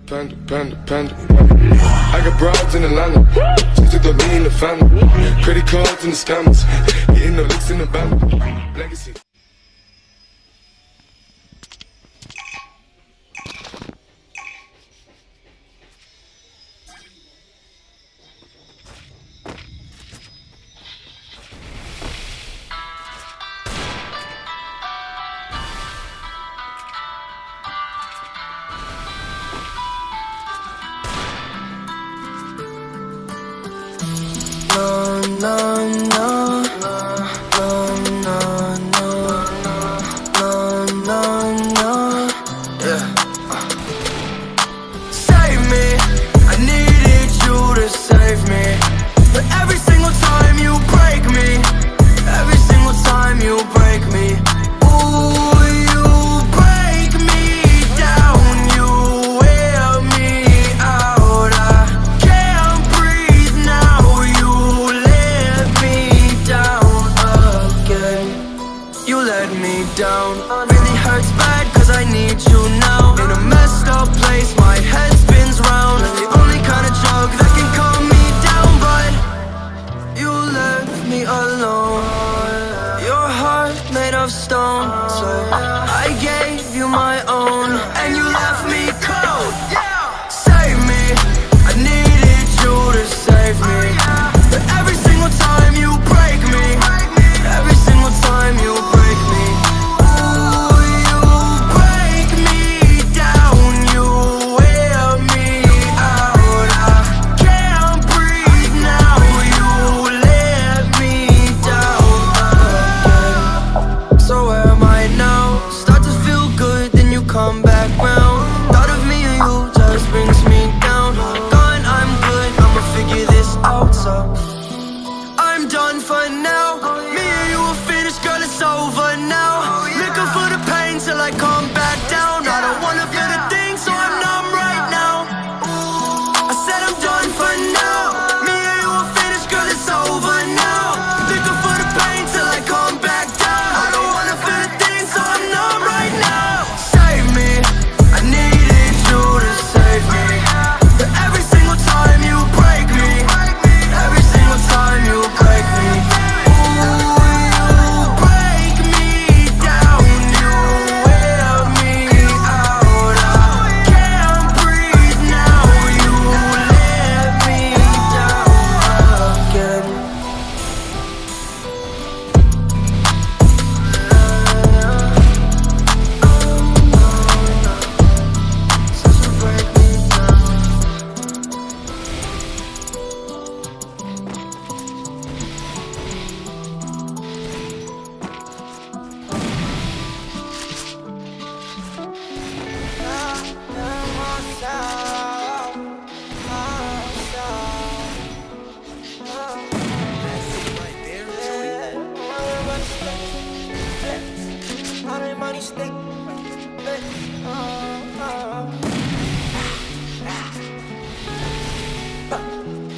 Panda, panda, panda. I got broads in Atlanta, just took the me in the family. Credit cards and the scammers, getting the licks in the band. Legacy. Save me, I needed you to save me. But every single time you break me, every single time you break me, ooh, you break me down, you wear me out. I can't breathe now, you let me down again. You let me down, really hurts bad cause I need you now. In a messed up place, my head spins round. The only kind of drug that can calm me down, but you left me alone. Your heart made of stone, so I gave you my own, and you left me cold. Save me, I needed you to save me. But every single time you break me, every single time you break me, ooh, you break me down, you wear me out. I can't breathe now, you let me down again. So where am I now? Start to feel good, then you come back round. Thought of me and you just brings me down. Gone, I'm good, I'ma figure this out, so I'm done for now. Me and you are finished, girl, it's over now. Looking for the pain till I come back down. I don't wanna feel the thing, so I'm numb right now. I said I'm done for now. Me and you are finished, girl, it's over now. Looking for the pain till I come back down. I don't wanna feel the thing, so I'm numb right now. Save me, I needed you to save me. But every single time you break me, every single time you break me, ooh, you break me down, you wear me out. I can't breathe now, you let me down again. Since you break me down.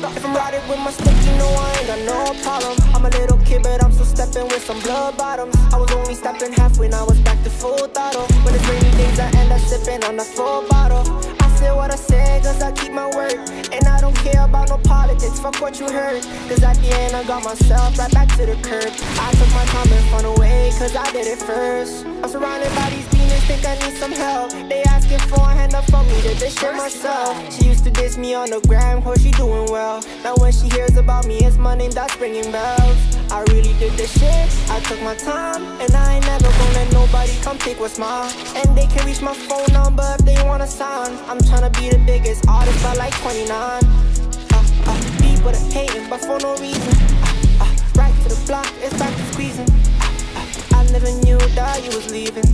If I'm riding with my stick, you know I ain't got no problem. I'm a little kid, but I'm still stepping with some blood bottoms. I was only stepping half when I was back to full throttle. When it's rainy days, I end up sipping on the full bottle. I said what I said, cause I keep my word. And I don't care about no politics, fuck what you heard. Cause at the end, I got myself right back to the curb. I took my time and fun away, cause I did it first. I'm surrounded by these demons, think I need some help. They asking for a hand up for me to dish it myself. She used to diss me on the gram, hope she doing well. Now when she hears about me, it's my name that's ringing bells. I really did this shit, I took my time. And I ain't never gonna let nobody come take what's mine. And they can reach my phone number if they wanna sign. I'm tryna be the biggest artist by like 29. People that hating, but for no reason. Right to the block, it's back to squeezing. I never knew that you was leaving.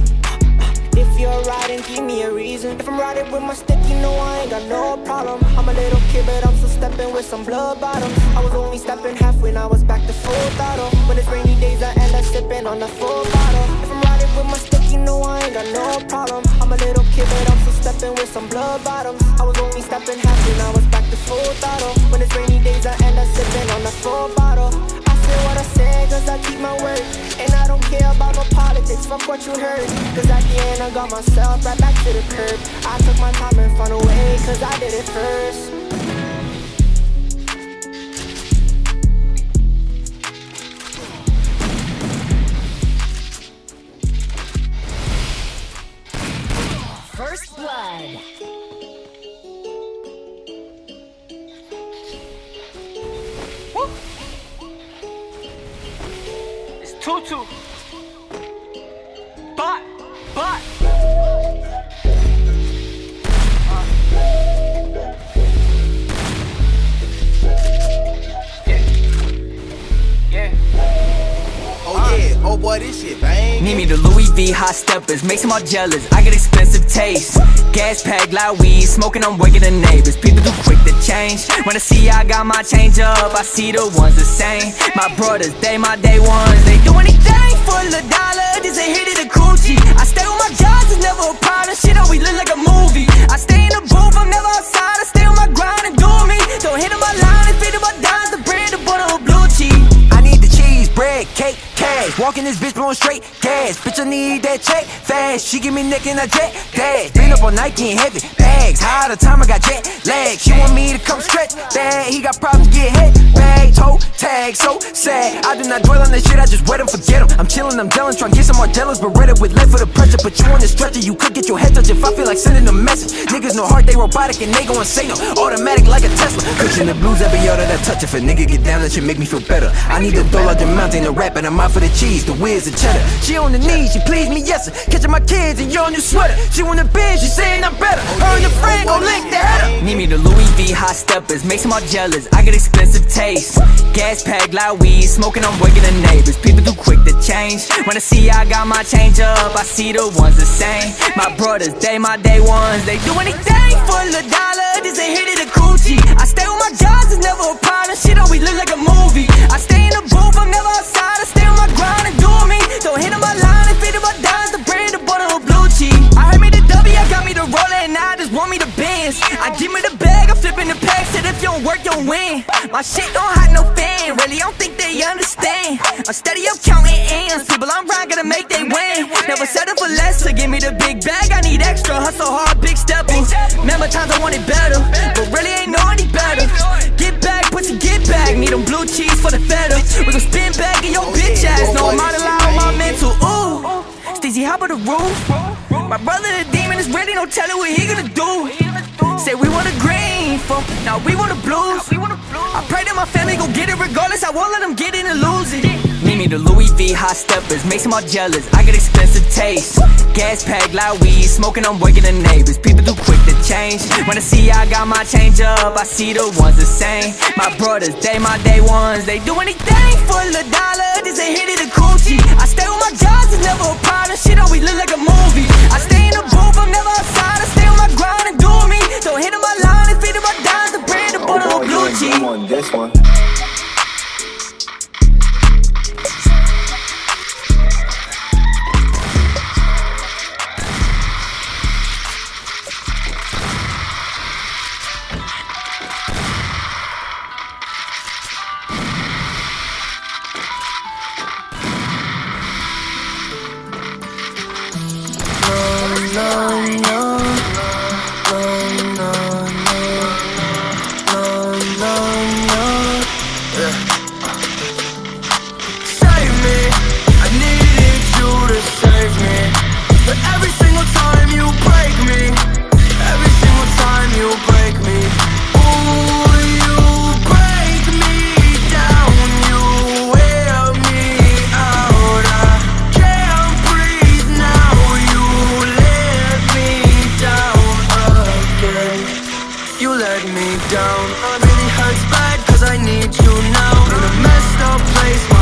If you're riding, give me a reason. If I'm riding with my stick, you know I ain't got no problem. I'm a little kid, but I'm still stepping with some blood bottoms. I was only stepping half when I was back to full throttle. When it's rainy days, I end up sipping on the full bottle. If I'm riding with my stick, you know I ain't got no problem. I'm a little kid, but I'm still stepping with some blood bottoms. I was only stepping half when I was back to full throttle. When it's rainy days, I end up sipping on the full bottle. I it what I say, cause I keep my word. And I don't care about no politics, fuck what you heard. Cause at the end I got myself right back to the curb. I took my time and found a way, cause I did it first. First blood. Woo. It's 2-2. But. Yeah. Oh yeah, oh boy, this shit bang. Need me the Louis V hot steppers, makes them all jealous. I get expensive taste. Gas pack, loud weed, smoking, I'm waking the neighbors. People too quick to change. When I see I got my change up, I see the ones the same. My brothers, they my day ones. They do anything for the dollar, this ain't hit it a coochie. I stay with my jobs, it's never a problem. Shit always look like a movie. I stay in the booth, I'm never outside. I stay on my grind and do me. Don't hit on my line and feed on my dimes, the bread, the butter, or blue cheese. I need the cheese, bread, cake, cash. Walking this bitch blowing straight gas. Bitch, I need that check fast. She give me neck and I jet dash. Been up all night getting heavy bags. High the time I got jet lag. She want me to come stretch that. He got problems, get hit bag, toe tag, so sad. I do not dwell on this shit, I just wet him, forget him. I'm chillin', I'm dealing, trying to get some more jealous, but ready with left for the pressure. Put you on the stretcher, you could get your head touched if I feel like sending a message. Niggas no heart, they robotic and they gon' say no. Automatic like a Tesla. Pushing the blues every other that touch. If a nigga get down, that shit make me feel better. I need a $1 the mountain to rap, and I'm out for the cheese, the whiz, the cheddar. She on the knees, she please me, yes sir. Catching my kids in your new sweater. She on the bench, she saying I'm better. Her and the friend gon' lick the header. Need me the Louis V hot steppers, makes them all jealous. I get expensive taste. Gas pack, loud weed, smoking, I'm waking the neighbors. People too quick to change. When I see I got my change up, I see the ones the same. My brothers, they my day ones. They do anything for the dollar, this ain't hit it a coochie. I stay with my jobs, it's never a problem. Shit always look like a movie. I stay in the booth, I'm never outside. I stay on my grind and do me. Don't hit on my line and feed on my dimes, the bread, the butter, or blue cheese. I heard me the W, I got me the roller, and now I just want me the Benz. I give me the bag, I'm flipping the pack. Said if you don't work, you don't win. My shit don't hide no fan, really, I don't think they understand. I'm steady, I'm counting ends. People I'm right, gotta make they win. Never settle for less, so give me the big bag. I need extra, hustle hard, big stepping. Remember times I wanted better, but really ain't know any better. Get back, put your get back. Need them blue cheese for the feta. We gon' spin back in your bitch ass. No, I'm out of line on my mental. Ooh, Steezy, hop on the roof. My brother the demon is ready, no telling what he gonna do. Say we want a green for, now we want a blues. I pray that my family gon' get it regardless. I won't let them get in and lose it. Need me the Louis V hot steppers, makes them all jealous. I get expensive taste. Gas pack, loud weed, smoking, I'm waking the neighbors. People too quick to change. When I see I got my change up, I see the ones the same. My brothers, they my day ones. They do anything for the dollar, this ain't hit it a coochie. I stay with my jobs, it's never a problem. Shit always look like a movie. I stay in the booth, I'm never outside. I stay on my grind and do me. Don't hit on my line and feed on my dimes, the bread, the butter, or blue cheese. I'm on this one. Down. It really hurts bad cause I need you now. In a messed up place.